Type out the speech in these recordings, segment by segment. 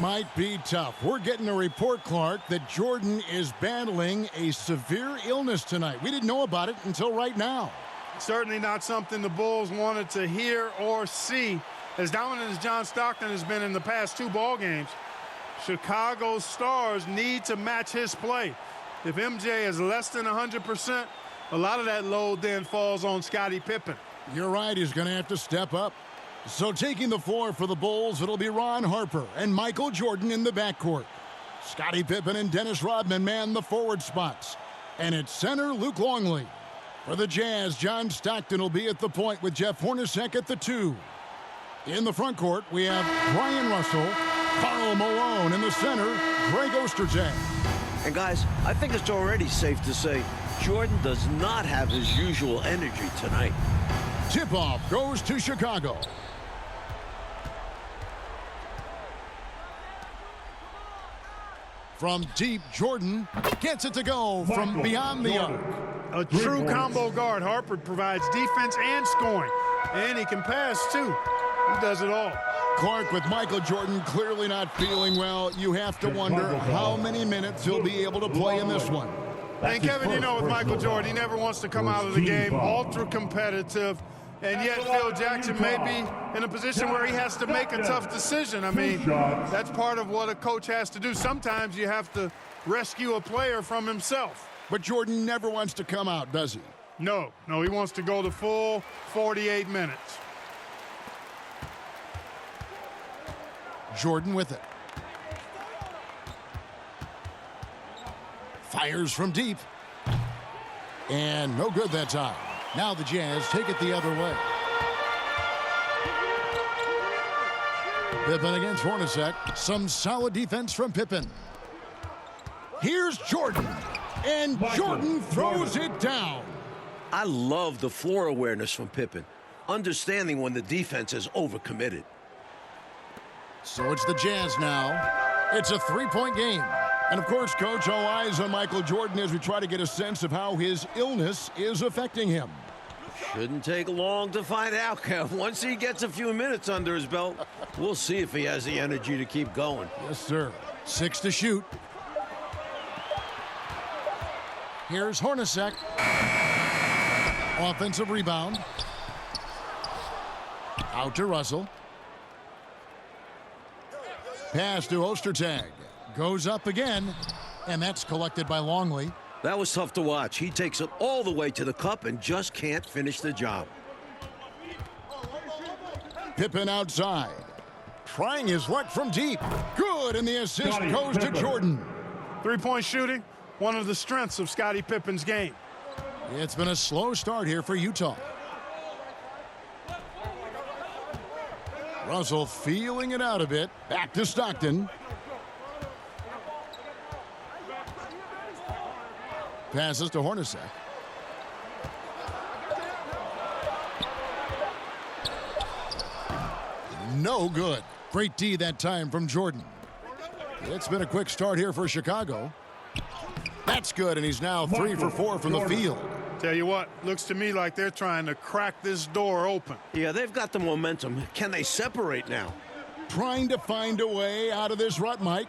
Might be tough. We're getting a report, Clark, that Jordan is battling a severe illness tonight. We didn't know about it until right now. Certainly not something the Bulls wanted to hear or see. As dominant as John Stockton has been in the past 2 ball games, Chicago's stars need to match his play. If MJ is less than 100%, a lot of that load then falls on Scottie Pippen. You're right, he's going to have to step up. So taking the floor for the Bulls, it'll be Ron Harper and Michael Jordan in the backcourt. Scottie Pippen and Dennis Rodman man the forward spots. And at center, Luke Longley. For the Jazz, John Stockton will be at the point with Jeff Hornacek at the 2. In the front court, we have Brian Russell, Karl Malone in the center, Greg Ostertag. And guys, I think it's already safe to say Jordan does not have his usual energy tonight. Tip-off goes to Chicago. From deep, Jordan gets it to go from beyond the arc. A true combo guard. Harper provides defense and scoring. And he can pass, too. He does it all. Clark, with Michael Jordan clearly not feeling well, you have to wonder how many minutes he'll be able to play in this one. And Kevin, you know with Michael Jordan, he never wants to come out of the game ultra competitive. And yet Phil Jackson may be in a position where he has to make a tough decision. I mean, that's part of what a coach has to do. Sometimes you have to rescue a player from himself. But Jordan never wants to come out, does he? No, he wants to go the full 48 minutes. Jordan with it. Fires from deep. And no good that time. Now the Jazz take it the other way. Pippen against Hornacek. Some solid defense from Pippen. Here's Jordan. And Jordan throws it down. I love the floor awareness from Pippen, understanding when the defense is overcommitted. So it's the Jazz now. It's a 3-point game. And, of course, Coach, all eyes on Michael Jordan as we try to get a sense of how his illness is affecting him. Shouldn't take long to find out, Kev. Once he gets a few minutes under his belt, we'll see if he has the energy to keep going. Yes, sir. 6 to shoot. Here's Hornacek. Offensive rebound. Out to Russell. Pass to Ostertag. Goes up again, and that's collected by Longley. That was tough to watch. He takes it all the way to the cup and just can't finish the job. Pippen outside. Trying his luck from deep. Good, and the assist goes to Jordan. 3-point shooting, one of the strengths of Scottie Pippen's game. It's been a slow start here for Utah. Russell feeling it out a bit. Back to Stockton. Passes to Hornacek. No good. Great D that time from Jordan. It's been a quick start here for Chicago. That's good, and he's now 3 for 4 from the field. Tell you what, looks to me like they're trying to crack this door open. Yeah, they've got the momentum. Can they separate now? Trying to find a way out of this rut, Mike.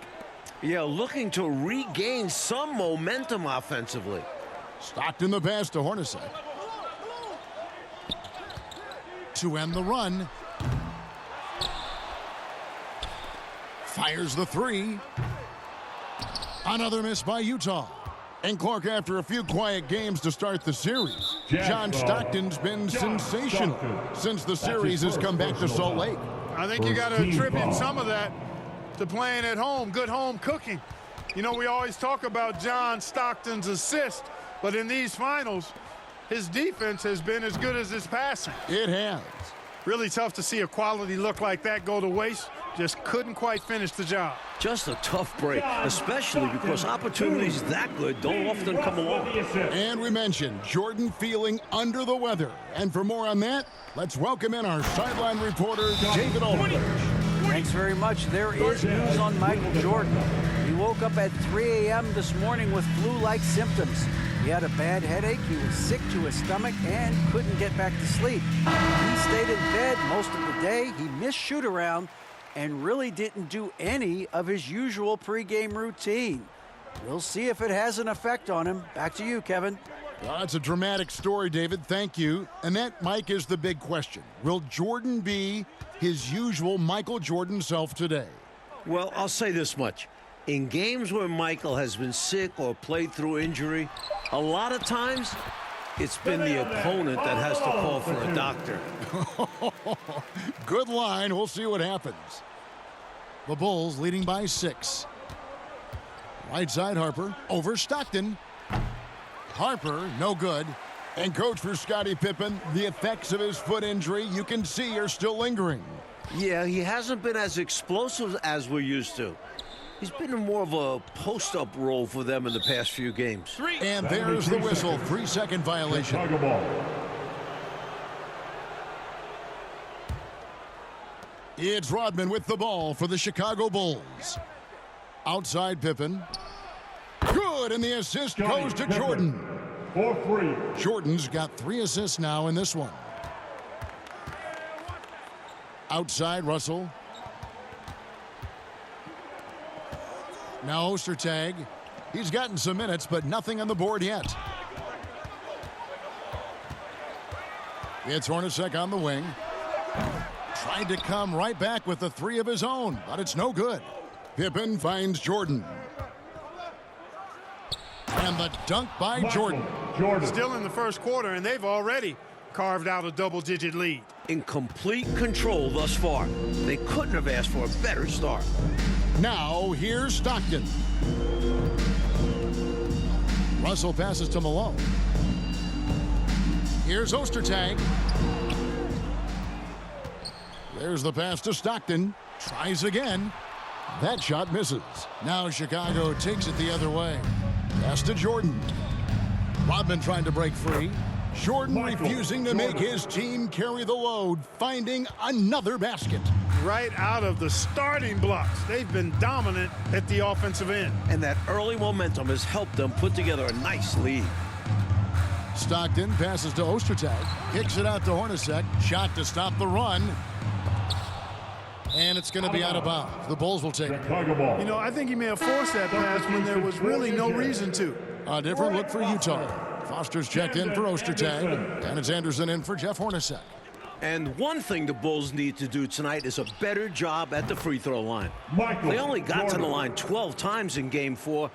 Yeah, looking to regain some momentum offensively. Stockton the pass to Hornacek. To end the run. Fires the 3. Another miss by Utah. And Clark, after a few quiet games to start the series, John Stockton's been sensational since the series has come back to Salt Lake. I think you got to attribute some of that to playing at home, good home cooking. You know, we always talk about John Stockton's assist, but in these finals, his defense has been as good as his passing. It has. Really tough to see a quality look like that go to waste. Just couldn't quite finish the job. Just a tough break, especially because opportunities that good don't often come along. And we mentioned Jordan feeling under the weather. And for more on that, let's welcome in our sideline reporter, David Aldridge. Thanks very much. There is news on Michael Jordan. He woke up at 3 a.m. this morning with flu-like symptoms. He had a bad headache, he was sick to his stomach, and couldn't get back to sleep. He stayed in bed most of the day. He missed shoot-around, and really didn't do any of his usual pregame routine. We'll see if it has an effect on him. Back to you, Kevin. Well, that's a dramatic story, David. Thank you. And that, Mike, is the big question. Will Jordan be his usual Michael Jordan self today? Well, I'll say this much. In games where Michael has been sick or played through injury, a lot of times it's been the opponent that has to call for a doctor. Good line. We'll see what happens. The Bulls leading by 6. Right side Harper over Stockton. Harper, no good. And coach for Scottie Pippen, the effects of his foot injury you can see are still lingering. Yeah, he hasn't been as explosive as we're used to. He's been in more of a post-up role for them in the past few games. And there's the whistle. 3-second violation. It's Rodman with the ball for the Chicago Bulls. Outside Pippen. Good, and the assist goes to Jordan. Jordan's got 3 assists now in this one. Outside Russell. Now Ostertag. He's gotten some minutes, but nothing on the board yet. It's Hornacek on the wing. Tried to come right back with the 3 of his own, but it's no good. Pippen finds Jordan. And the dunk by Jordan. Still in the first quarter, and they've already carved out a double-digit lead. In complete control thus far. They couldn't have asked for a better start. Now, here's Stockton. Russell passes to Malone. Here's Ostertag. There's the pass to Stockton. Tries again. That shot misses. Now Chicago takes it the other way. Pass to Jordan. Rodman trying to break free. Jordan refusing to make his team carry the load, finding another basket. Right out of the starting blocks. They've been dominant at the offensive end. And that early momentum has helped them put together a nice lead. Stockton passes to Ostertag. Kicks it out to Hornacek. Shot to stop the run. And it's going to be out of bounds. The Bulls will take it. You know, I think he may have forced that pass when there was really no reason to. A different look for Utah. Foster's checked in for Ostertag. Dennis Anderson in for Jeff Hornacek. And one thing the Bulls need to do tonight is a better job at the free throw line. They only got to the line 12 times in Game 4,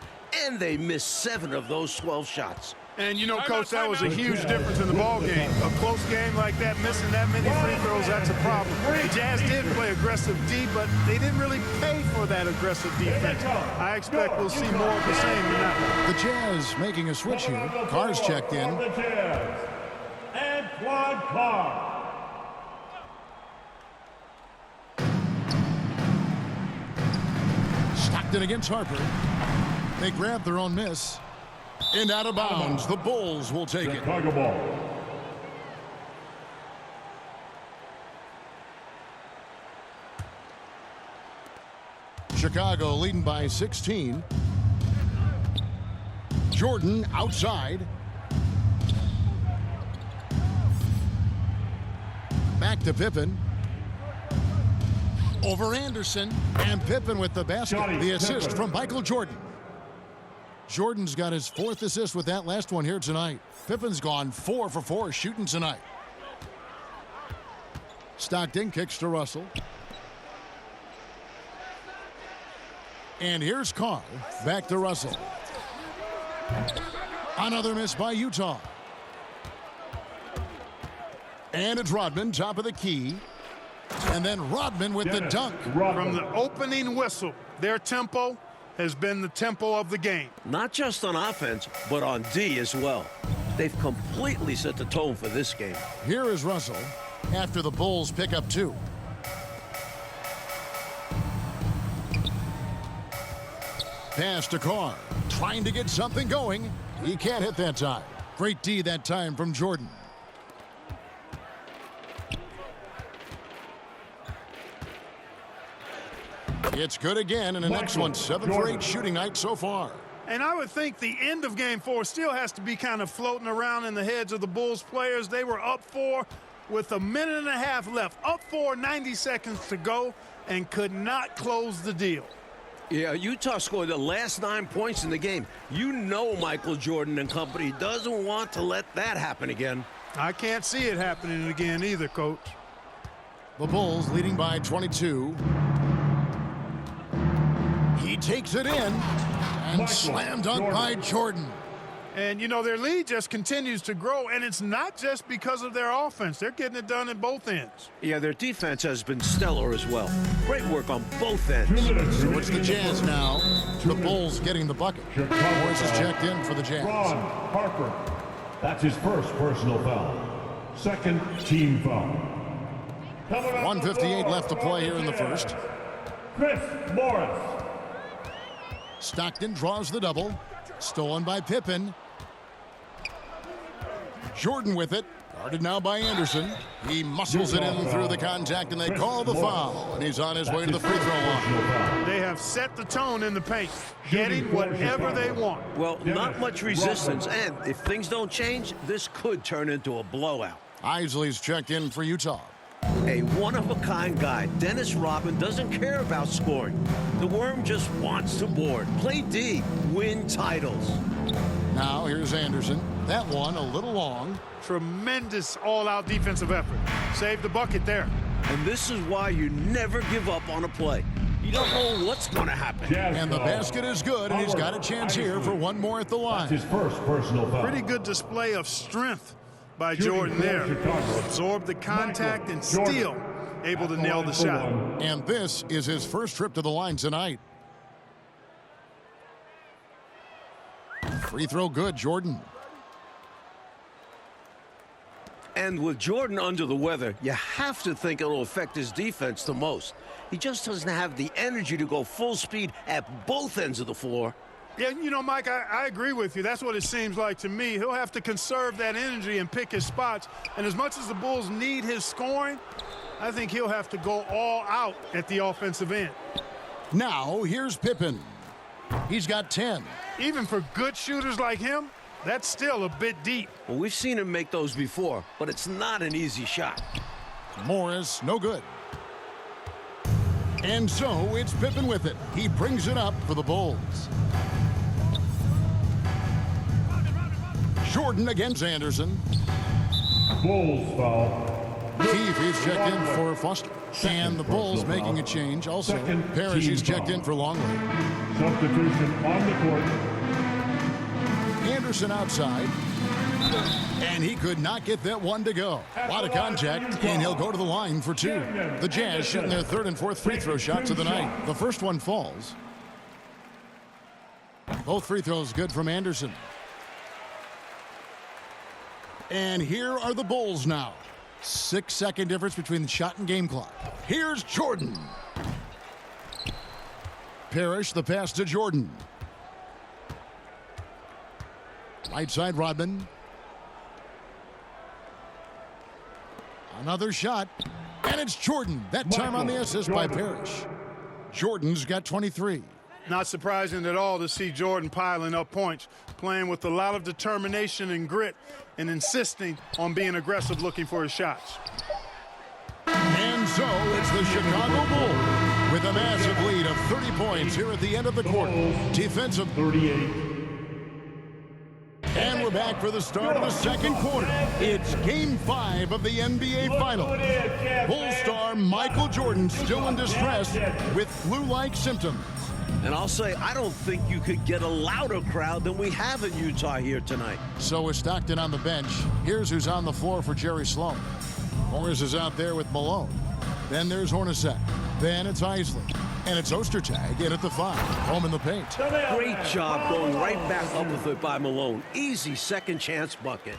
and they missed 7 of those 12 shots. And, you know, Coach, that was a huge difference in the ball game. A close game like that, missing that many free throws, that's a problem. The Jazz did play aggressive D, but they didn't really pay for that aggressive defense. I expect we'll see more of the same tonight. The Jazz making a switch here. Carr's checked in. Antoine Carr. Stockton against Harper. They grab their own miss. And out of bounds. The Bulls will take it. Chicago ball. Chicago leading by 16. Jordan outside. Back to Pippen. Over Anderson. And Pippen with the basket. The assist from Michael Jordan. Jordan's got his 4th assist with that last one here tonight. Pippen's gone 4 for 4 shooting tonight. Stockton kicks to Russell. And here's Carr. Back to Russell. Another miss by Utah. And it's Rodman, top of the key. And then Rodman with the dunk. From the opening whistle, their tempo has been the tempo of the game. Not just on offense, but on D as well. They've completely set the tone for this game. Here is Russell after the Bulls pick up 2. Pass to Carr. Trying to get something going. He can't hit that time. Great D that time from Jordan. It's good again, and the next one, 7 for 8 shooting night so far. And I would think the end of Game 4 still has to be kind of floating around in the heads of the Bulls players. They were up 4 with a minute and a half left, up 90 seconds to go, and could not close the deal. Yeah, Utah scored the last 9 points in the game. You know Michael Jordan and company doesn't want to let that happen again. I can't see it happening again either, Coach. The Bulls leading by 22. He takes it in and slam dunk by Jordan. And, you know, their lead just continues to grow, and it's not just because of their offense. They're getting it done at both ends. Yeah, their defense has been stellar as well. Great work on both ends. So it's the Jazz now. The Bulls getting the bucket. Morris is checked in for the Jazz. Ron Harper. That's his first personal foul. Second team foul. 1:58 left to play here in the first. Chris Morris. Stockton draws the double. Stolen by Pippen. Jordan with it. Guarded now by Anderson. He muscles it in through the contact, and they call the foul. And he's on his way to the free throw line. They have set the tone in the paint, getting whatever they want. Well, not much resistance, and if things don't change, this could turn into a blowout. Isley's checked in for Utah. A one-of-a-kind guy, Dennis Rodman, doesn't care about scoring. The Worm just wants to board, play D, win titles. Now here's Anderson. That one a little long. Tremendous all-out defensive effort. Saved the bucket there. And this is why you never give up on a play. You don't know what's going to happen. And the basket is good, and he's got a chance here for one more at the line. That's his first personal foul. Pretty good display of strength by Jordan there. Absorbed the contact and still able to nail the shot. And this is his first trip to the line tonight. Free throw good, Jordan. And with Jordan under the weather, you have to think it'll affect his defense the most. He just doesn't have the energy to go full speed at both ends of the floor. Yeah, you know, Mike, I agree with you. That's what it seems like to me. He'll have to conserve that energy and pick his spots. And as much as the Bulls need his scoring, I think he'll have to go all out at the offensive end. Now here's Pippen. He's got 10. Even for good shooters like him, that's still a bit deep. Well, we've seen him make those before, but it's not an easy shot. Morris, no good. And so it's Pippen with it. He brings it up for the Bulls. Jordan against Anderson. Bulls foul. Keefe is checked in for Foster. And the Bulls making a change. Also, Parrish is checked in for Longley. Substitution on the court. Anderson outside. And he could not get that one to go. A lot of contact, and he'll go to the line for two. The Jazz shooting their third and fourth free throw shots of the night. The first one falls. Both free throws good from Anderson. And here are the Bulls now. 6-second difference between the shot and game clock. Here's Jordan. Parrish, the pass to Jordan. Right side, Rodman. Another shot, and it's Jordan. That time on the assist by Parrish. Jordan's got 23. Not surprising at all to see Jordan piling up points, playing with a lot of determination and grit, and insisting on being aggressive looking for his shots. And so it's the Chicago Bulls with a massive lead of 30 points here at the end of the quarter. Defensive 38. And we're back for the start of the second quarter. It's Game 5 of the NBA Finals. Bull star Michael Jordan still in distress with flu-like symptoms. And I'll say, I don't think you could get a louder crowd than we have in Utah here tonight. So is Stockton on the bench. Here's who's on the floor for Jerry Sloan. Morris is out there with Malone. Then there's Hornacek. Then it's Isley. And it's Ostertag in at the 5. Home in the paint. Great job going right back up with it by Malone. Easy second chance bucket.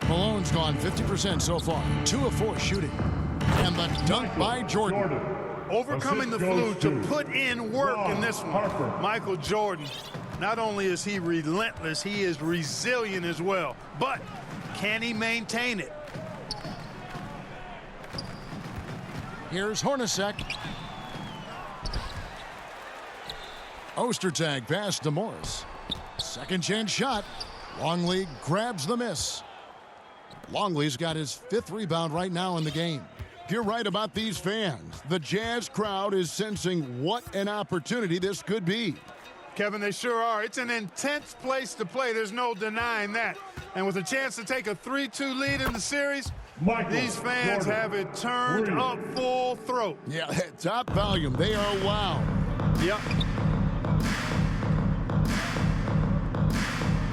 Malone's gone 50% so far. 2 of 4 shooting. And the dunk by Jordan. Overcoming the flu to put in work in this one. Michael Jordan, not only is he relentless, he is resilient as well. But can he maintain it? Here's Hornacek. Ostertag pass to Morris. Second chance shot. Longley grabs the miss. Longley's got his 5th rebound right now in the game. You're right about these fans. The Jazz crowd is sensing what an opportunity this could be. Kevin, they sure are. It's an intense place to play. There's no denying that. And with a chance to take a 3-2 lead in the series, these fans have it turned up full throat. Yeah, top volume. They are wow. Yep.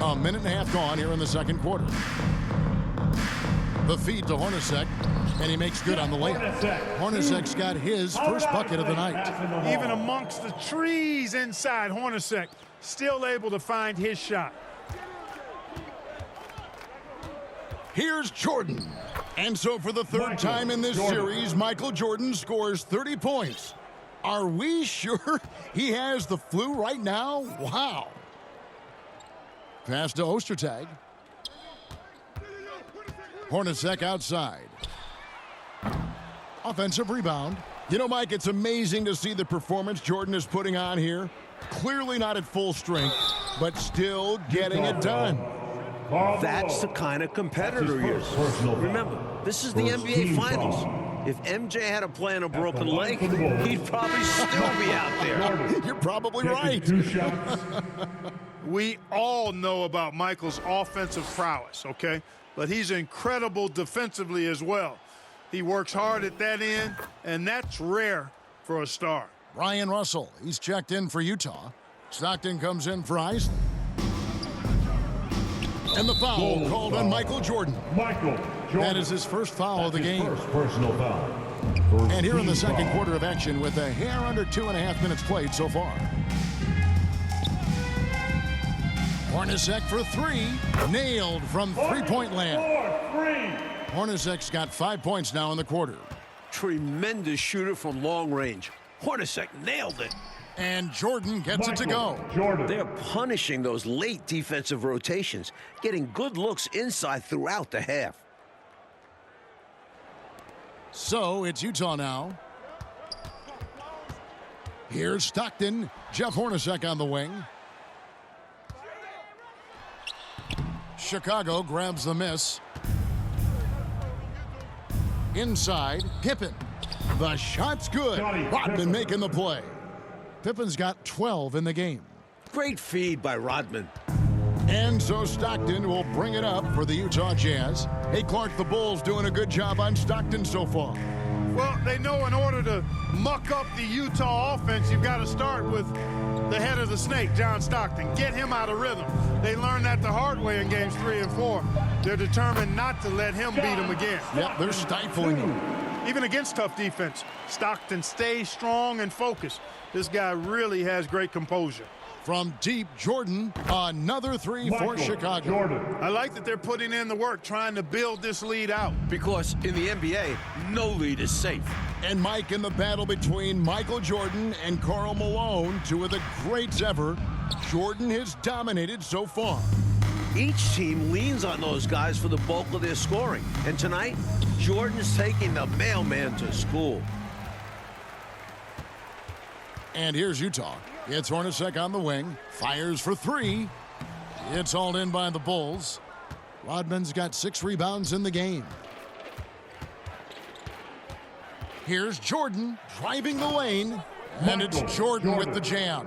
A minute and a half gone here in the second quarter. The feed to Hornacek, and he makes good on the layup. Hornacek's got his first bucket of the night. Even amongst the trees inside, Hornacek still able to find his shot. Here's Jordan. And so for the third time in this series, Michael Jordan scores 30 points. Are we sure he has the flu right now? Wow. Pass to Ostertag. Hornacek outside. Offensive rebound. You know, Mike, it's amazing to see the performance Jordan is putting on here. Clearly not at full strength, but still getting it done. That's the kind of competitor he is. Remember, this is the NBA Finals. If MJ had to play on a broken leg, he'd probably still be out there. You're probably right. We all know about Michael's offensive prowess, okay? But he's incredible defensively as well. He works hard at that end, and that's rare for a star. Ryan Russell, he's checked in for Utah. Stockton comes in for Iceland. And the foul called on Michael Jordan. That is his first foul of the game. First personal foul. And here in the second quarter of action with a hair under 2.5 minutes played so far. Hornacek for 3. Nailed from three-point land. Hornacek's got 5 points now in the quarter. Tremendous shooter from long range. Hornacek nailed it. And Jordan gets it to go. They're punishing those late defensive rotations, getting good looks inside throughout the half. So it's Utah now. Here's Stockton. Jeff Hornacek on the wing. Chicago grabs the miss. Inside, Pippen. The shot's good. Rodman making the play. Pippen's got 12 in the game. Great feed by Rodman. And so Stockton will bring it up for the Utah Jazz. Hey, Clark, the Bulls doing a good job on Stockton so far. Well, they know in order to muck up the Utah offense, you've got to start with the head of the snake, John Stockton. Get him out of rhythm. They learned that the hard way in games 3 and 4. They're determined not to let him beat them again. Yep, they're stifling him. Even against tough defense, Stockton stays strong and focused. This guy really has great composure. From deep, Jordan, another 3 for Chicago. I like that they're putting in the work, trying to build this lead out. Because in the NBA, no lead is safe. And Mike, in the battle between Michael Jordan and Karl Malone, 2 of the greats ever, Jordan has dominated so far. Each team leans on those guys for the bulk of their scoring. And tonight, Jordan's taking the mailman to school. And here's Utah. It's Hornacek on the wing. Fires for 3. It's hauled in by the Bulls. Rodman's got 6 rebounds in the game. Here's Jordan driving the lane. And it's Jordan with the jam.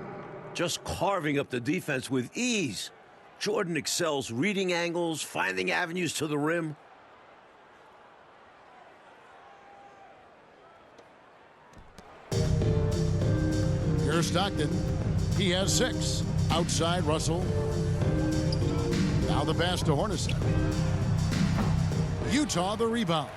Just carving up the defense with ease. Jordan excels reading angles, finding avenues to the rim. Here's Stockton. He has 6. Outside, Russell. Now the pass to Hornacek. Utah the rebound.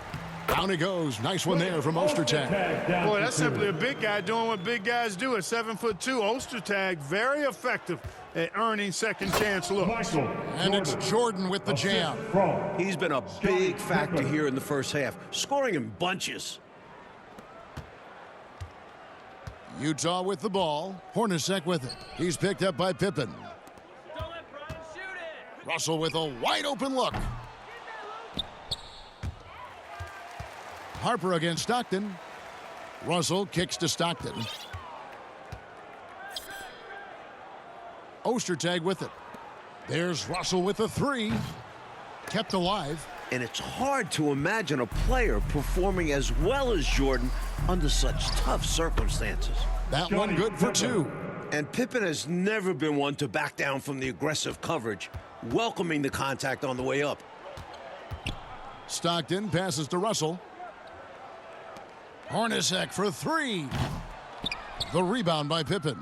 Down he goes. Nice one there from Ostertag. Boy, that's simply a big guy doing what big guys do at 7'2". Ostertag, very effective at earning second chance looks. And it's Jordan with the jam. He's been a big factor here in the first half, scoring in bunches. Utah with the ball. Hornacek with it. He's picked up by Pippen. Russell with a wide open look. Harper against Stockton. Russell kicks to Stockton. Ostertag with it. There's Russell with a 3. Kept alive. And it's hard to imagine a player performing as well as Jordan under such tough circumstances. That one good for 2. And Pippen has never been one to back down from the aggressive coverage, welcoming the contact on the way up. Stockton passes to Russell. Hornacek for 3. The rebound by Pippen.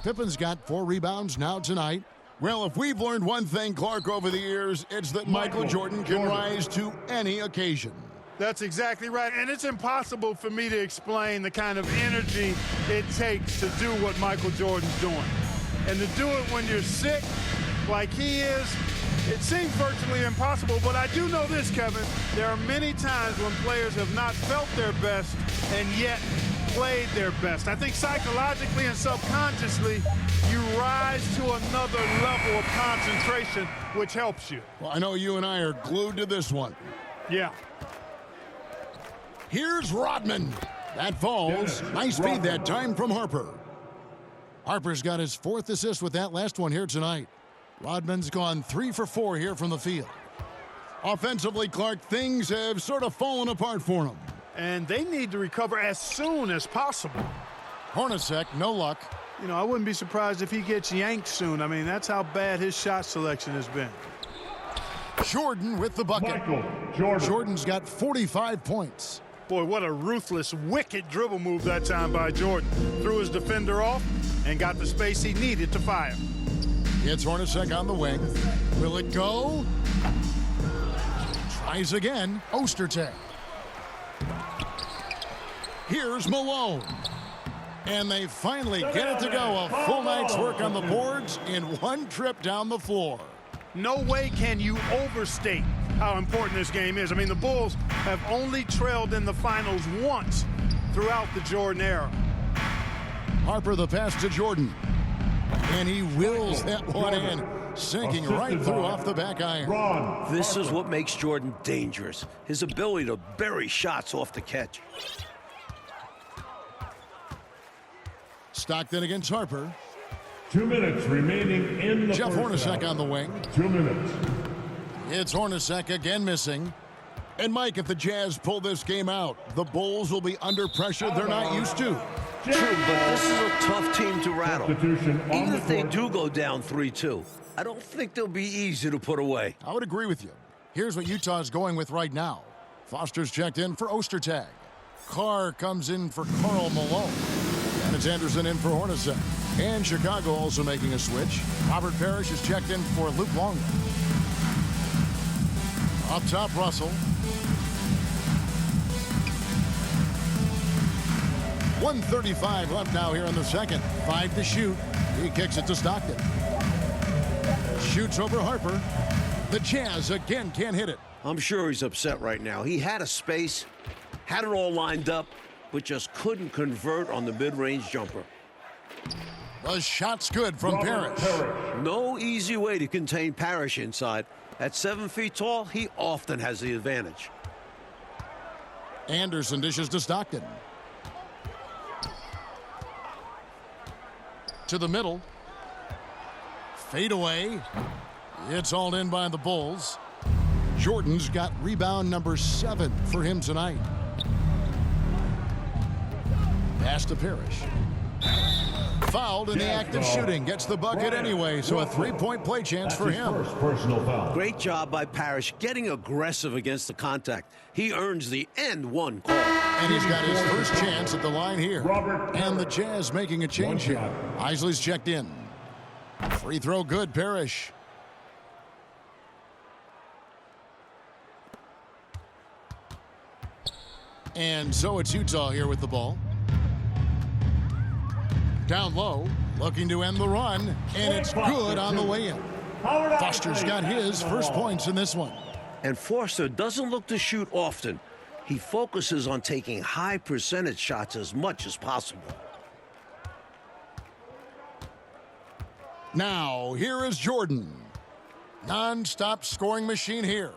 Pippen's got 4 rebounds now tonight. Well, if we've learned one thing, Clark, over the years, it's that Michael Jordan can rise to any occasion. That's exactly right. And it's impossible for me to explain the kind of energy it takes to do what Michael Jordan's doing. And to do it when you're sick like he is, it seems virtually impossible. But I do know this, Kevin. There are many times when players have not felt their best and yet played their best. I think psychologically and subconsciously, you rise to another level of concentration, which helps you. Well, I know you and I are glued to this one. Yeah. Here's Rodman. That falls. Nice feed that time from Harper. Harper's got his 4th assist with that last one here tonight. Rodman's gone 3 for 4 here from the field. Offensively, Clark, things have sort of fallen apart for him. And they need to recover as soon as possible. Hornacek, no luck. You know, I wouldn't be surprised if he gets yanked soon. I mean, that's how bad his shot selection has been. Jordan with the bucket. Michael Jordan. Jordan's got 45 points. Boy, what a ruthless, wicked dribble move that time by Jordan. Threw his defender off and got the space he needed to fire. It's Hornacek on the wing. Will it go? Tries again. Ostertag. Here's Malone. And they finally get it to go. A full night's work on the boards in one trip down the floor. No way can you overstate how important this game is. I mean, the Bulls have only trailed in the finals once throughout the Jordan era. Harper the pass to Jordan. And he wills that one in, sinking right through off the back iron. This is what makes Jordan dangerous, his ability to bury shots off the catch. Stockton against Harper. 2 minutes remaining in the Jeff first Hornacek half. on the wing. 2 minutes. It's Hornacek again missing. And Mike, if the Jazz pull this game out, the Bulls will be under pressure they're not used to. True, but this is a tough team to rattle. Substitution on Even the if they court. do go down 3-2, I don't think they'll be easy to put away. I would agree with you. Here's what Utah is going with right now. Foster's checked in for Ostertag. Carr comes in for Karl Malone. And it's Anderson in for Hornacek. And Chicago also making a switch. Robert Parrish is checked in for Luke Longley. Up top, Russell. 1:35 left now here in the second. 5 to shoot. He kicks it to Stockton. Shoots over Harper. The Jazz again can't hit it. I'm sure he's upset right now. He had a space, had it all lined up, but just couldn't convert on the mid-range jumper. The shot's good from Parrish. No easy way to contain Parrish inside. At 7 feet tall, he often has the advantage. Anderson dishes to Stockton. To the middle. Fade away. It's hauled in by the Bulls. Jordan's got rebound number 7 for him tonight. Pass to Parrish. Fouled in the act of shooting. Gets the bucket anyway, so a 3-point play chance for him. First personal foul. Great job by Parrish getting aggressive against the contact. He earns the and one call. And he's got his first chance at the line here. Robert And the Jazz making a change here. Isley's checked in. Free throw good, Parrish. And so it's Utah here with the ball. Down low, looking to end the run, and it's good on the way in. Foster's got his first points in this one. And Foster doesn't look to shoot often. He focuses on taking high percentage shots as much as possible. Now, here is Jordan. Non-stop scoring machine here.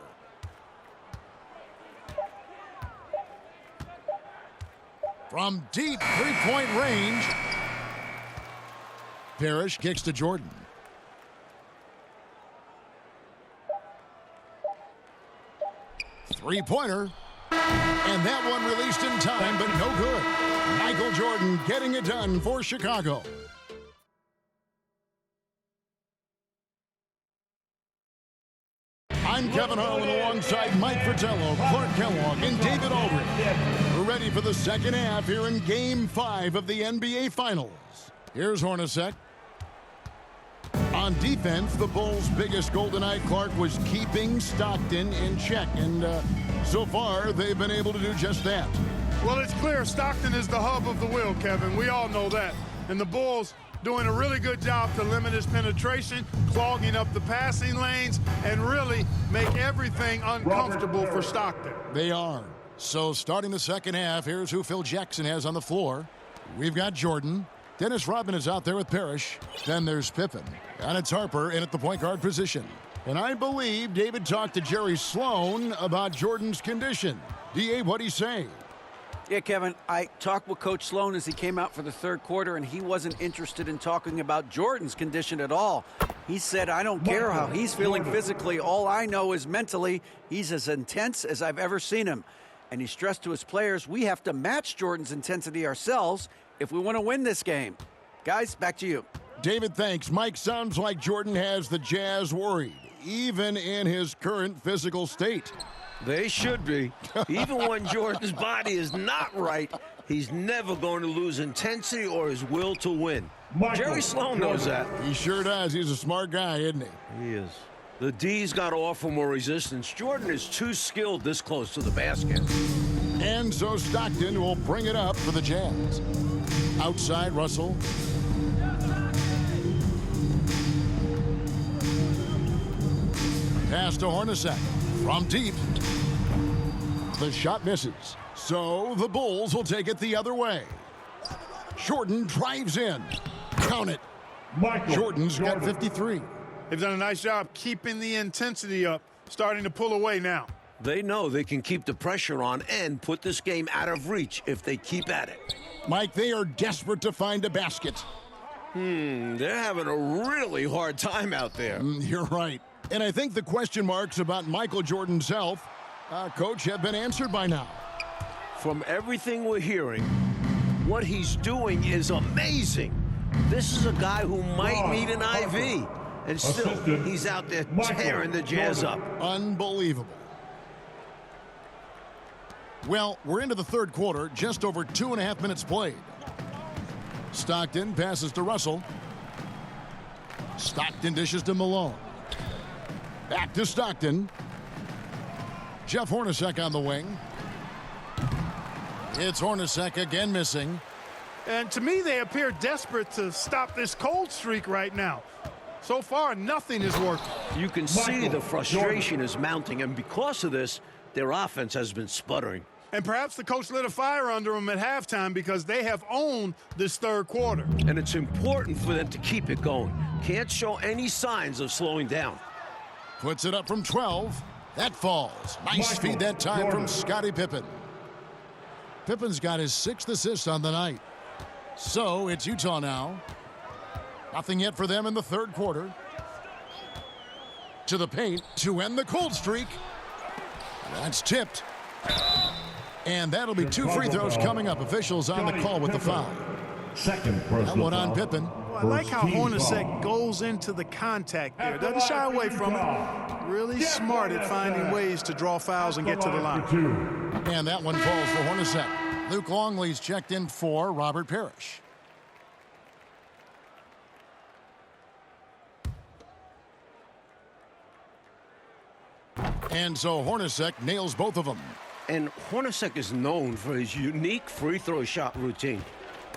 From deep three-point range, Parrish kicks to Jordan. Three-pointer. And that one released in time, but no good. Michael Jordan getting it done for Chicago. I'm Kevin Harlan alongside Mike Fratello, Clark Kellogg, and David Aldridge. We're ready for the second half here in Game 5 of the NBA Finals. Here's Hornacek. On defense, the Bulls' biggest goal tonight, Clark, was keeping Stockton in check. And so far, they've been able to do just that. Well, it's clear Stockton is the hub of the wheel, Kevin. We all know that. And the Bulls doing a really good job to limit his penetration, clogging up the passing lanes, and really make everything uncomfortable for Stockton. They are. So starting the second half, here's who Phil Jackson has on the floor. We've got Jordan. Dennis Rodman is out there with Parrish. Then there's Pippen. And it's Harper in at the point guard position. And I believe David talked to Jerry Sloan about Jordan's condition. D.A., what'd he say? Yeah, Kevin, I talked with Coach Sloan as he came out for the third quarter, and he wasn't interested in talking about Jordan's condition at all. He said, I don't care how he's feeling physically. All I know is mentally, he's as intense as I've ever seen him. And he stressed to his players, we have to match Jordan's intensity ourselves if we want to win this game. Guys, back to you. David, thanks. Mike, sounds like Jordan has the Jazz worried, even in his current physical state. They should be. Even when Jordan's body is not right, he's never going to lose intensity or his will to win. Jerry Sloan knows that. He sure does. He's a smart guy, isn't he? He is. The D's got to offer more resistance. Jordan is too skilled this close to the basket. And so Stockton will bring it up for the Jazz. Outside, Russell. Pass to Hornacek. From deep. The shot misses. So the Bulls will take it the other way. Jordan drives in. Count it. Jordan's got 53. They've done a nice job keeping the intensity up, starting to pull away now. They know they can keep the pressure on and put this game out of reach if they keep at it. Mike, they are desperate to find a basket. They're having a really hard time out there. You're right. And I think the question marks about Michael Jordan's health, Coach, have been answered by now. From everything we're hearing, what he's doing is amazing. This is a guy who might need an IV. And still, he's out there tearing the Jazz up. Unbelievable. Well, we're into the third quarter, just over 2.5 minutes played. Stockton passes to Russell. Stockton dishes to Malone. Back to Stockton. Jeff Hornacek on the wing. It's Hornacek again missing. And to me, they appear desperate to stop this cold streak right now. So far, nothing is working. You can see the frustration is mounting, and because of this, their offense has been sputtering. And perhaps the coach lit a fire under them at halftime because they have owned this third quarter. And it's important for them to keep it going. Can't show any signs of slowing down. Puts it up from 12. That falls. Nice feed that time from Scottie Pippen. Pippen's got his 6th assist on the night. So it's Utah now. Nothing yet for them in the third quarter. To the paint to end the cold streak. That's tipped. And that'll be 2 free throws coming up. Officials on the call with the foul. Second personal That one on Pippen. Well, I like how Hornacek goes into the contact there. Doesn't shy away from it. Really smart at finding ways to draw fouls and get to the line. And that one falls for Hornacek. Luke Longley's checked in for Robert Parrish. And so Hornacek nails both of them. And Hornacek is known for his unique free throw shot routine.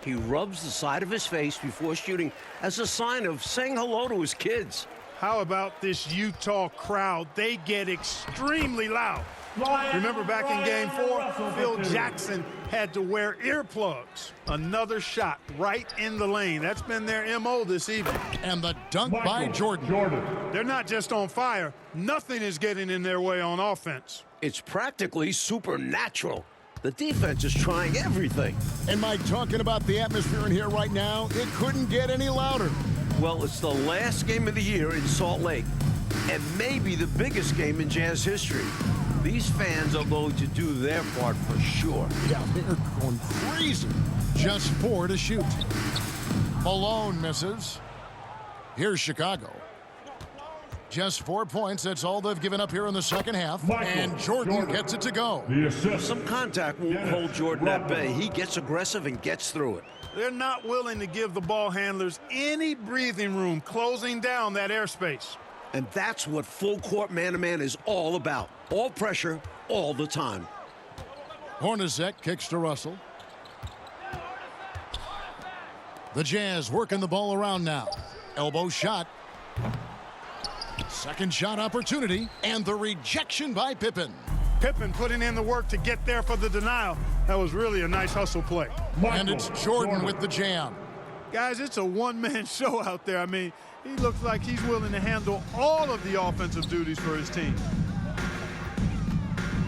He rubs the side of his face before shooting as a sign of saying hello to his kids. How about this Utah crowd? They get extremely loud. Remember back in Game 4, Phil Jackson had to wear earplugs. Another shot right in the lane. That's been their MO this evening. And the dunk by Jordan. They're not just on fire. Nothing is getting in their way on offense. It's practically supernatural. The defense is trying everything. And Mike, talking about the atmosphere in here right now, it couldn't get any louder. Well, it's the last game of the year in Salt Lake, and maybe the biggest game in Jazz history. These fans are going to do their part for sure. Yeah, they're going crazy. Just 4 to shoot. Malone misses. Here's Chicago. Just 4 points. That's all they've given up here in the second half. And Jordan gets it to go. The assist. Some contact won't hold Jordan at bay. He gets aggressive and gets through it. They're not willing to give the ball handlers any breathing room, closing down that airspace. And that's what full court man-to-man is all about. All pressure, all the time. Hornacek kicks to Russell. The Jazz working the ball around now. Elbow shot. Second shot opportunity. And the rejection by Pippen. Pippen putting in the work to get there for the denial. That was really a nice hustle play. And it's Jordan with the jam. Guys, it's a one-man show out there. I mean, he looks like he's willing to handle all of the offensive duties for his team.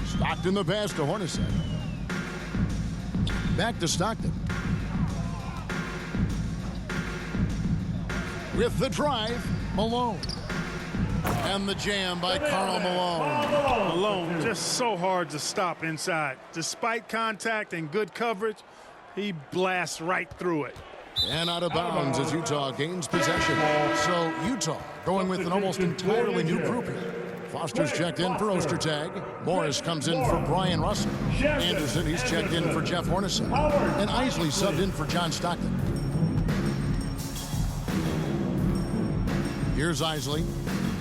Stockton the pass to Hornacek. Back to Stockton. With the drive, Malone. And the jam by Karl Malone. Malone just so hard to stop inside. Despite contact and good coverage, he blasts right through it. And out of bounds as Utah gains possession. So Utah going with an almost entirely new group here. Foster's checked in for Ostertag. Morris comes in for Brian Russell. Anderson, he's checked in for Jeff Hornacek. And Isley subbed in for John Stockton. Here's Isley.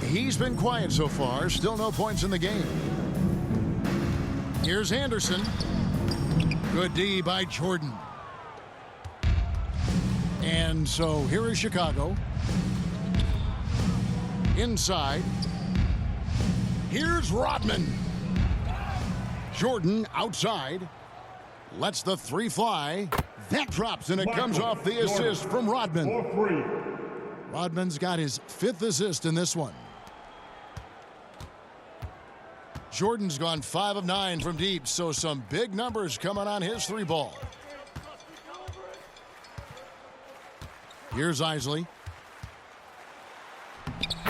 He's been quiet so far. Still no points in the game. Here's Anderson. Good D by Jordan. And so here is Chicago. Inside. Here's Rodman. Jordan outside. Lets the three fly. That drops, and it comes off the assist from Rodman. Rodman's got his 5th assist in this one. Jordan's gone 5 of 9 from deep, so some big numbers coming on his 3-ball. Here's Isley.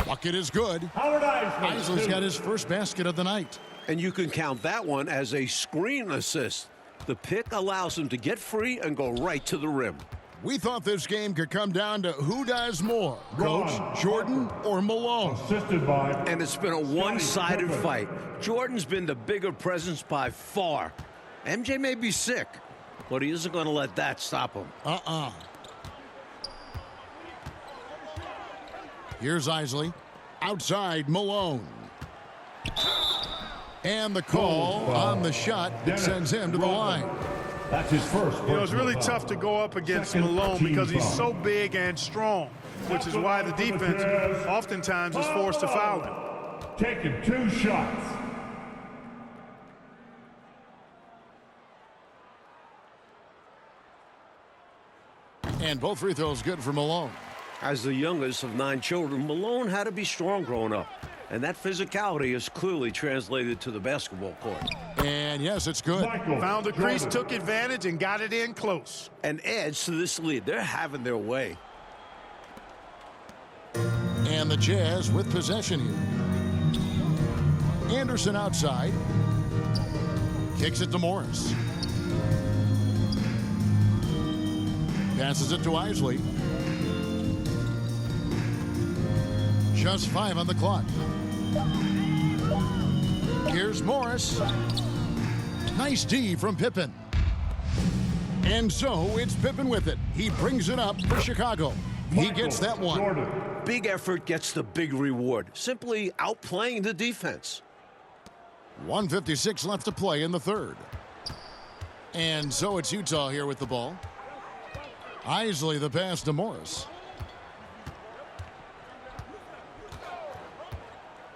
Bucket is good. Isley's got his first basket of the night. And you can count that one as a screen assist. The pick allows him to get free and go right to the rim. We thought this game could come down to who does more, Coach, Jordan or Malone. Assisted by. And it's been a one-sided fight. Jordan's been the bigger presence by far. MJ may be sick, but he isn't going to let that stop him. Here's Isley. Outside, Malone. And the call on the shot sends him to the line. That's his first. You know, it's really tough to go up against Malone because he's so big and strong, which is why the defense oftentimes is forced to foul him. Taking 2 shots. And both free throws good for Malone. As the youngest of 9 children, Malone had to be strong growing up. And that physicality is clearly translated to the basketball court. And yes, it's good. Found the crease, took advantage, and got it in close. And adds to this lead. They're having their way. And the Jazz with possession here. Anderson outside. Kicks it to Morris. Passes it to Isley. Just 5 on the clock. Here's Morris. Nice D from Pippen. And so it's Pippen with it. He brings it up for Chicago. He gets that one. Big effort gets the big reward. Simply outplaying the defense. 1:56 left to play in the third. And so it's Utah here with the ball. Isley the pass to Morris.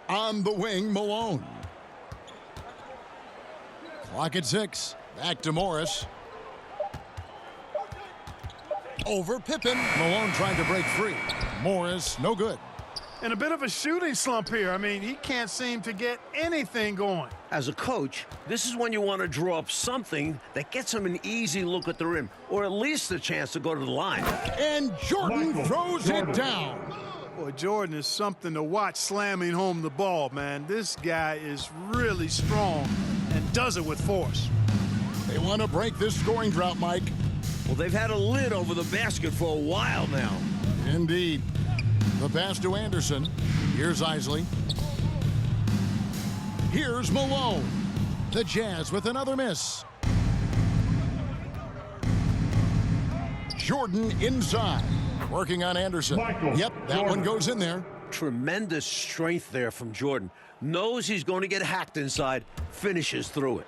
On the wing, Malone. Clock at 6. Back to Morris. Over Pippen. Malone trying to break free. Morris, no good. And a bit of a shooting slump here. I mean, he can't seem to get anything going. As a coach, this is when you want to draw up something that gets him an easy look at the rim, or at least a chance to go to the line. And Jordan throws it down. Boy, Jordan is something to watch slamming home the ball, man. This guy is really strong and does it with force. They want to break this scoring drought, Mike. Well, they've had a lid over the basket for a while now. Indeed. The pass to Anderson. Here's Isley. Here's Malone. The Jazz with another miss. Jordan inside. Working on Anderson. Yep, that one goes in there. Tremendous strength there from Jordan. Knows he's going to get hacked inside. Finishes through it.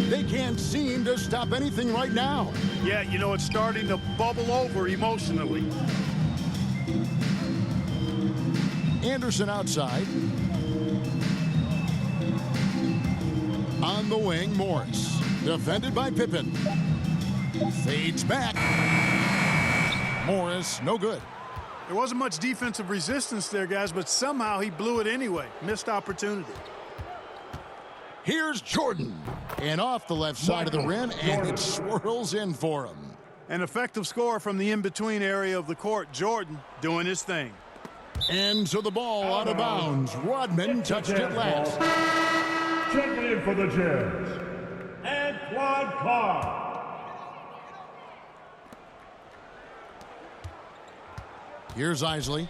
They can't seem to stop anything right now. Yeah, you know, it's starting to bubble over emotionally. Anderson outside. On the wing, Morris. Defended by Pippen. Fades back. Morris, no good. There wasn't much defensive resistance there, guys, but somehow he blew it anyway. Missed opportunity. Here's Jordan. And off the left side of the rim, and it swirls in for him. An effective score from the in-between area of the court. Jordan doing his thing. And so the ball out of bounds. Rodman touched it last. Checking in for the Jazz, Antoine Carr. Here's Isley.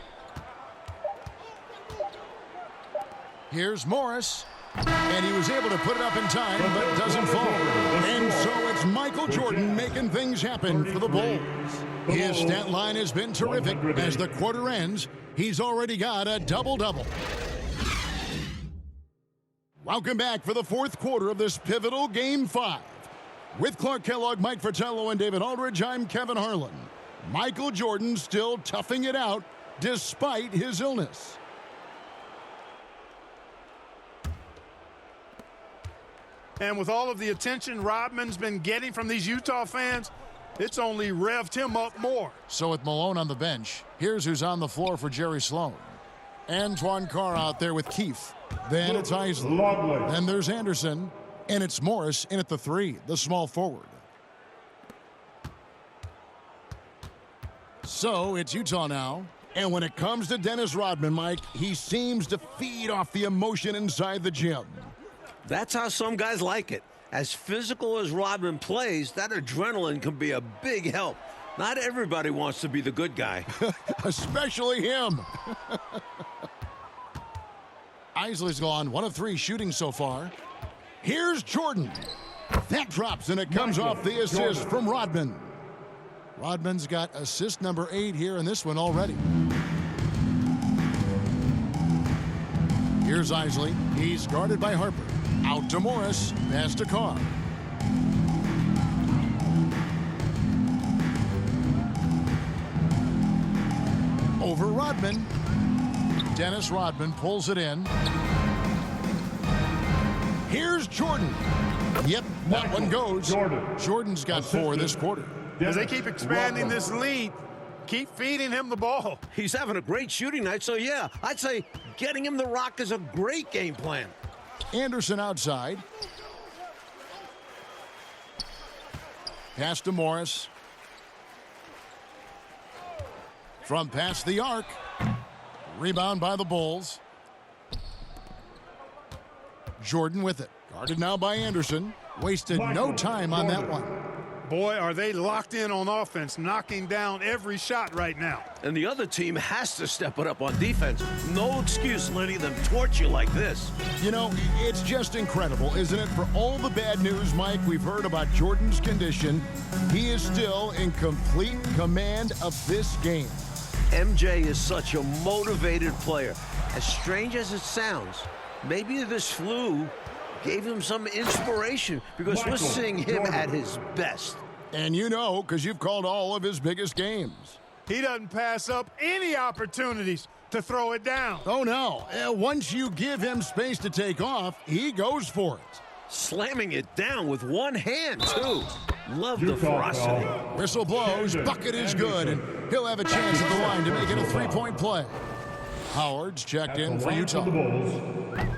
Here's Morris. And he was able to put it up in time, but it doesn't fall. And so it's Michael Jordan making things happen for the Bulls. His stat line has been terrific. As the quarter ends, he's already got a double-double. Welcome back for the fourth quarter of this pivotal Game 5. With Clark Kellogg, Mike Fratello, and David Aldridge, I'm Kevin Harlan. Michael Jordan still toughing it out despite his illness. And with all of the attention Rodman's been getting from these Utah fans, it's only revved him up more. So with Malone on the bench, here's who's on the floor for Jerry Sloan. Antoine Carr out there with Keefe. Then it's Isley. Then there's Anderson. And it's Morris in at the 3, the small forward. So it's Utah now. And when it comes to Dennis Rodman, Mike, he seems to feed off the emotion inside the gym. That's how some guys like it. As physical as Rodman plays, that adrenaline can be a big help. Not everybody wants to be the good guy. Especially him. Isley's gone 1 of 3 shooting so far. Here's Jordan. That drops, and it comes off the assist from Rodman. Rodman's got assist number 8 here in this one already. Here's Isley. He's guarded by Harper. Out to Morris. Pass to Carr. Over Rodman. Dennis Rodman pulls it in. Here's Jordan. Yep, that one goes. Jordan's got 4 this quarter. As they keep expanding this lead, keep feeding him the ball. He's having a great shooting night, so yeah, I'd say getting him the rock is a great game plan. Anderson outside. Pass to Morris. From past the arc. Rebound by the Bulls. Jordan with it. Guarded now by Anderson. Wasted no time on that one. Boy, are they locked in on offense, knocking down every shot right now. And the other team has to step it up on defense. No excuse letting them torch you like this. You know, it's just incredible, isn't it? For all the bad news, Mike, we've heard about Jordan's condition, he is still in complete command of this game. MJ is such a motivated player. As strange as it sounds, maybe this flu gave him some inspiration because we're seeing him at his best. And you know, because you've called all of his biggest games. He doesn't pass up any opportunities to throw it down. Oh, no. Once you give him space to take off, he goes for it. Slamming it down with one hand, too. Love the ferocity. Whistle blows, bucket is good, and he'll have a chance at the line to make it a 3-point play. Howard's checked in for Utah.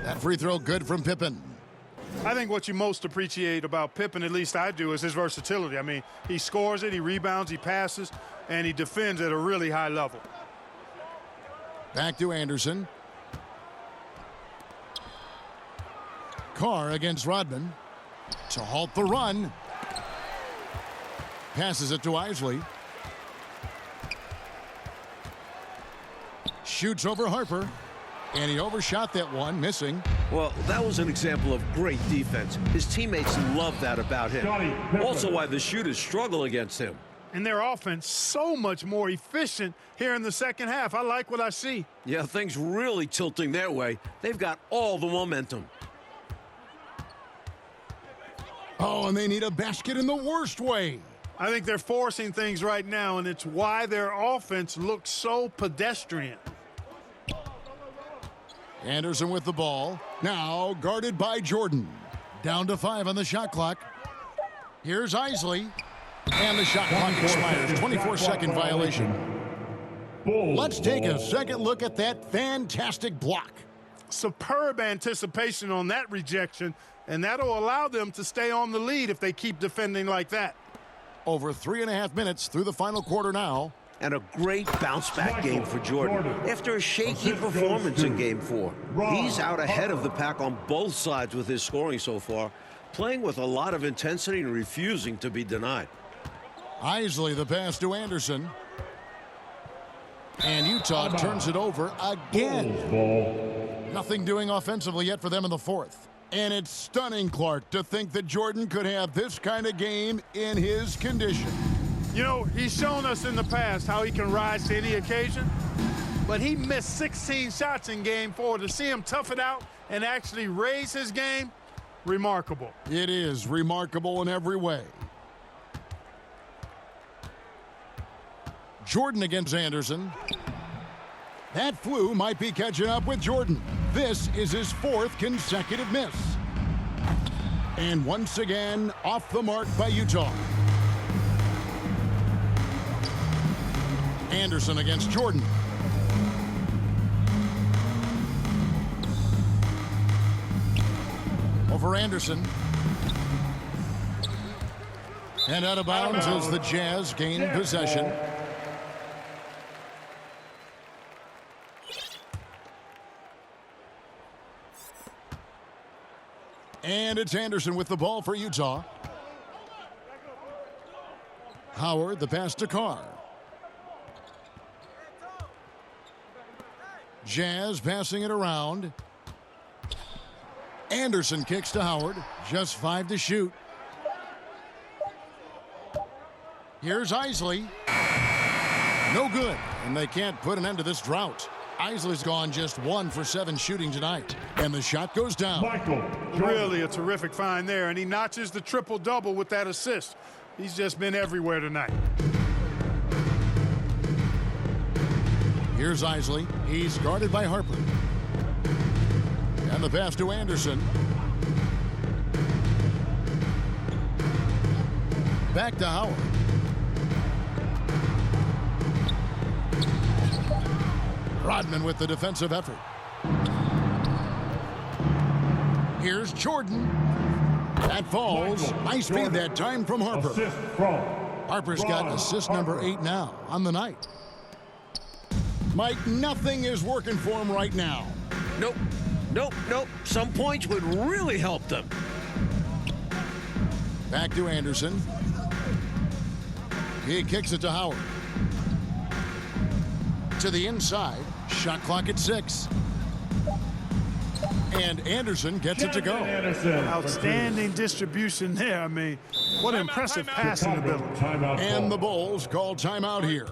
That free throw good from Pippen. I think what you most appreciate about Pippen, at least I do, is his versatility. I mean, he scores it, he rebounds, he passes, and he defends at a really high level. Back to Anderson. Carr against Rodman to halt the run. Passes it to Isley. Shoots over Harper. And he overshot that one, missing. Well, that was an example of great defense. His teammates love that about him. Also why the shooters struggle against him. And their offense so much more efficient here in the second half. I like what I see. Yeah, things really tilting their way. They've got all the momentum. Oh, and they need a basket in the worst way. I think they're forcing things right now, and it's why their offense looks so pedestrian. Anderson with the ball. Now guarded by Jordan. Down to 5 on the shot clock. Here's Isley. And the shot clock expires. 24-second violation. Let's take a second look at that fantastic block. Superb anticipation on that rejection, and that'll allow them to stay on the lead if they keep defending like that. Over 3.5 minutes through the final quarter now. And a great bounce-back game for Jordan. After a shaky performance in Game 4, he's out ahead of the pack on both sides with his scoring so far, playing with a lot of intensity and refusing to be denied. Isley the pass to Anderson. And Utah turns it over again. Nothing doing offensively yet for them in the fourth. And it's stunning, Clark, to think that Jordan could have this kind of game in his condition. You know, he's shown us in the past how he can rise to any occasion, but he missed 16 shots in Game 4. To see him tough it out and actually raise his game, remarkable. It is remarkable in every way. Jordan against Anderson. That flu might be catching up with Jordan. This is his 4th consecutive miss. And once again, off the mark by Utah. Anderson against Jordan. Over Anderson. And out of bounds as the Jazz gain possession. And it's Anderson with the ball for Utah. Howard, the pass to Carr. Jazz passing it around. Anderson kicks to Howard. Just 5 to shoot. Here's Isley. No good. And they can't put an end to this drought. Isley's gone just 1 for 7 shooting tonight. And the shot goes down. Really a terrific find there. And he notches the triple-double with that assist. He's just been everywhere tonight. Here's Isley. He's guarded by Harper. And the pass to Anderson. Back to Howard. Rodman with the defensive effort. Here's Jordan. That falls. Nice feed that time from Harper. Harper's got assist number 8 now on the night. Mike, nothing is working for him right now. Nope. Some points would really help them. Back to Anderson. He kicks it to Howard. To the inside. Shot clock at 6. And Anderson gets it to go. Outstanding distribution there. I mean, what impressive passing ability. And the Bulls call timeout here.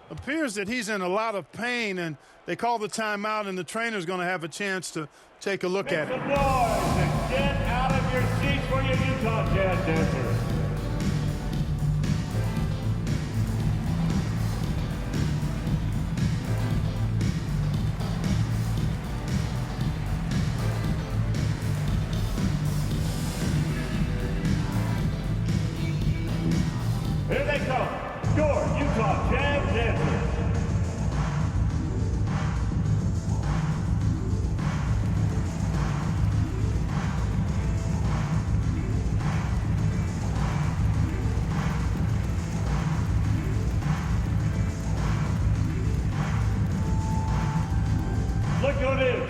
Appears that he's in a lot of pain, and they call the timeout, and the trainer's going to have a chance to take a look at it. Get out of your seats for your Utah Jazz dancers. Here they come, your Utah Jazz dancers.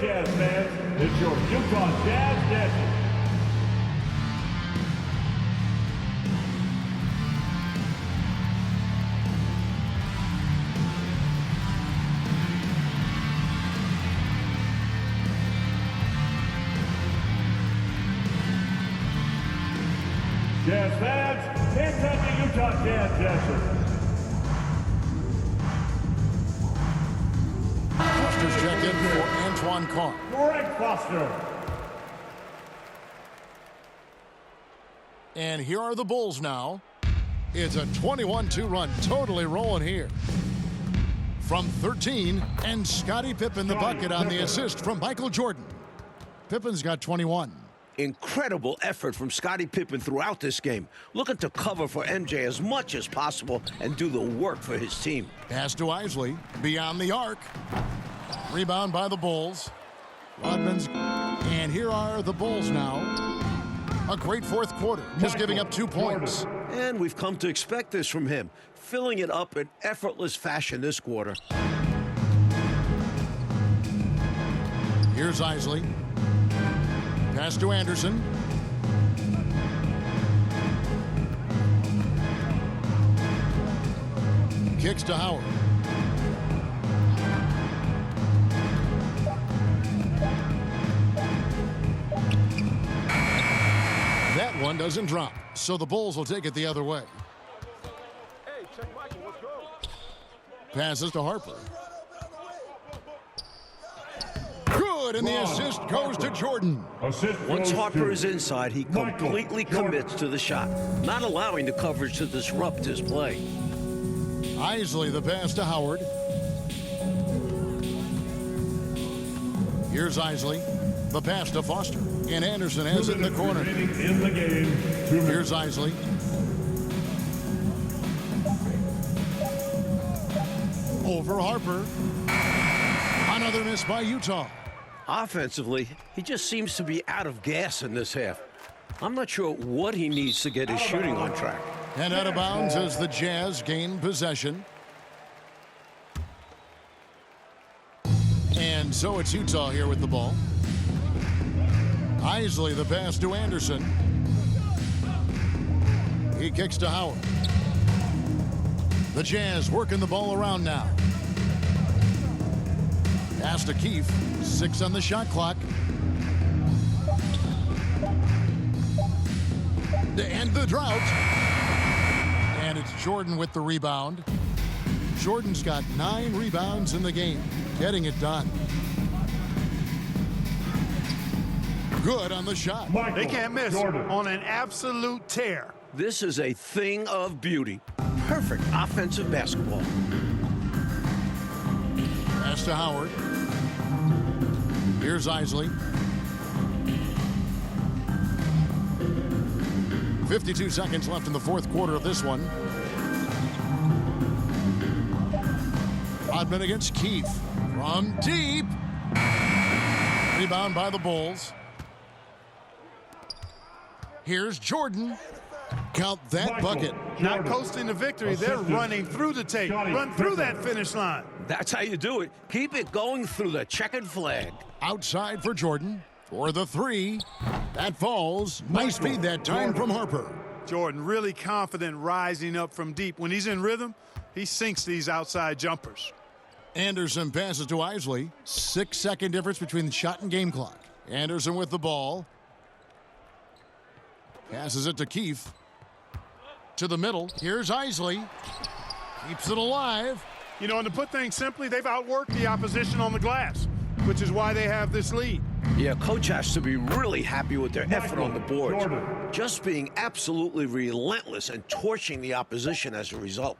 Jazz fans, it's your Utah Jazz Dancers. Jazz fans, here come the Utah Jazz Dancers. Foster's checked in for Antoine Carr. Greg Foster. And here are the Bulls now. It's a 21-2 run, totally rolling here. From 13, and Scottie Pippen the bucket on the assist from Michael Jordan. Pippen's got 21. Incredible effort from Scottie Pippen throughout this game, looking to cover for MJ as much as possible and do the work for his team. Pass to Isley, beyond the arc. Rebound by the Bulls. Rodman's, and here are the Bulls now. A great fourth quarter, just giving up 2 points. And we've come to expect this from him, filling it up in effortless fashion this quarter. Here's Isley. Pass to Anderson. Kicks to Howard. That one doesn't drop, so the Bulls will take it the other way. Passes to Harper. Good, and the assist goes to Jordan. Once Harper is inside, he completely commits to the shot, not allowing the coverage to disrupt his play. Isley the pass to Howard. Here's Isley. The pass to Foster. And Anderson has it in the corner. Here's Isley. Over Harper. Another miss by Utah. Offensively, he just seems to be out of gas in this half. I'm not sure what he needs to get his shooting on track. And out of bounds as the Jazz gain possession. And so it's Utah here with the ball. Isley the pass to Anderson. He kicks to Howard. The Jazz working the ball around now. Pass to Keefe. 6 on the shot clock. To end the drought. And it's Jordan with the rebound. Jordan's got 9 rebounds in the game. Getting it done. Good on the shot. They can't miss on an absolute tear. This is a thing of beauty. Perfect offensive basketball. Pass to Howard. Here's Isley. 52 seconds left in the fourth quarter of this one. Rodman against Keefe. From deep. Rebound by the Bulls. Here's Jordan. Count that bucket. Not coasting to victory. They're running through the tape. Run through that finish line. That's how you do it. Keep it going through the checkered flag. Outside for Jordan. For the 3. That falls. Nice feed that time from Harper. Jordan really confident rising up from deep. When he's in rhythm, he sinks these outside jumpers. Anderson passes to Isley. 6-second difference between the shot and game clock. Anderson with the ball. Passes it to Keefe. To the middle. Here's Isley. Keeps it alive. You know, and to put things simply, they've outworked the opposition on the glass, which is why they have this lead. Yeah, coach has to be really happy with their effort on the boards. Just being absolutely relentless and torching the opposition as a result.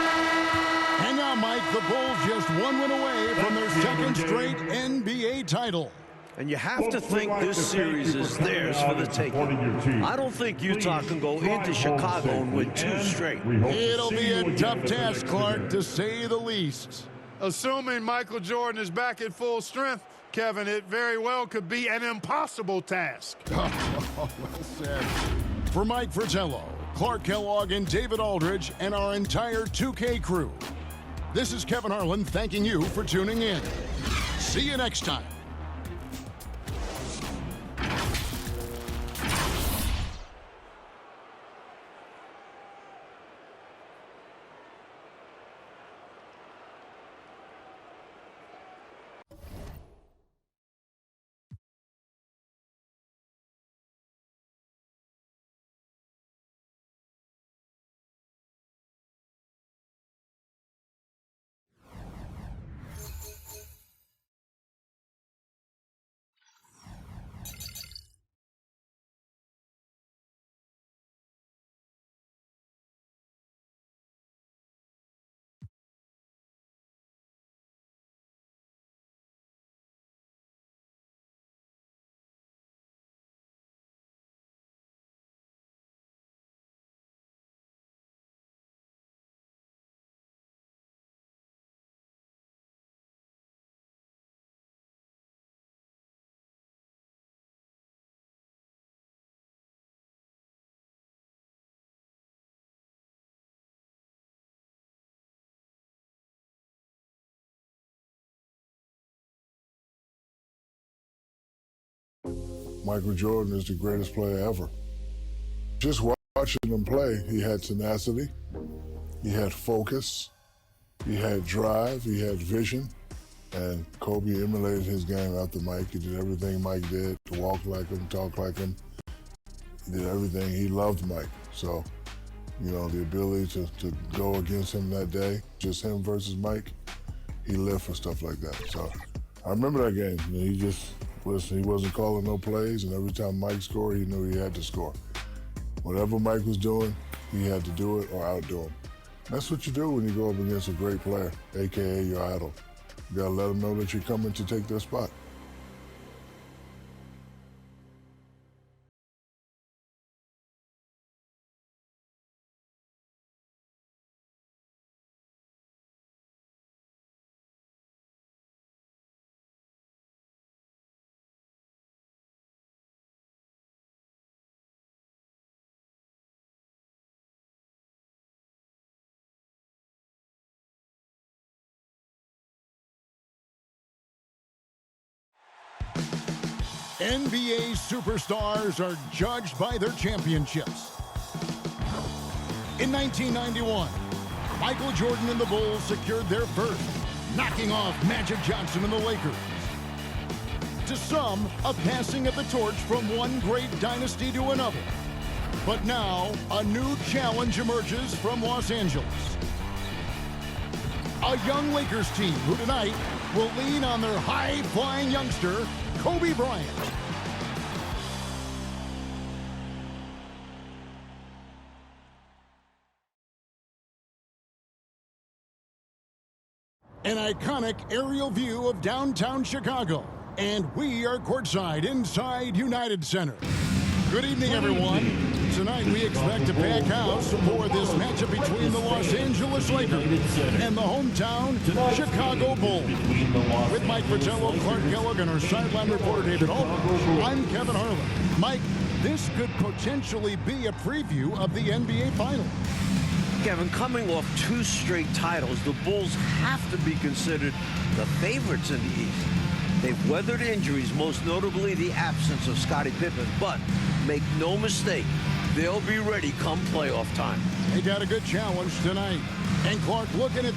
And now, Mike, the Bulls just 1 win away from their second straight NBA title. And you have to think this series is theirs for the taking. I don't think Utah can go into Chicago and win 2 straight. It'll be a tough task, Clark, to say the least. Assuming Michael Jordan is back at full strength, Kevin, it very well could be an impossible task. Well said. For Mike Fratello, Clark Kellogg, and David Aldridge, and our entire 2K crew, this is Kevin Harlan thanking you for tuning in. See you next time. Michael Jordan is the greatest player ever. Just watching him play, he had tenacity, he had focus, he had drive, he had vision, and Kobe emulated his game after Mike. He did everything Mike did, to walk like him, talk like him. He did everything. He loved Mike. So, you know, the ability to go against him that day, just him versus Mike, he lived for stuff like that. So I remember that game. You know, he wasn't calling no plays, and every time Mike scored, he knew he had to score. Whatever Mike was doing, he had to do it or outdo him. That's what you do when you go up against a great player, AKA your idol. You gotta let them know that you're coming to take their spot. NBA superstars are judged by their championships. In 1991, Michael Jordan and the Bulls secured their first, knocking off Magic Johnson and the Lakers. To some, a passing of the torch from one great dynasty to another. But now, a new challenge emerges from Los Angeles. A young Lakers team who tonight will lean on their high-flying youngster, Kobe Bryant. An iconic aerial view of downtown Chicago, and we are courtside inside United Center. Good evening, everyone. Tonight we expect a packed house for this matchup between the Los Angeles Lakers and the hometown Chicago Bulls. With Mike Fratello, Clark Kellogg, and our sideline reporter David Aldridge, I'm Kevin Harlan. Mike, this could potentially be a preview of the NBA Finals. Kevin, coming off 2 straight titles, the Bulls have to be considered the favorites in the East. They've weathered injuries, most notably the absence of Scottie Pippen, but make no mistake, they'll be ready come playoff time. They got a good challenge tonight. And Clark, looking at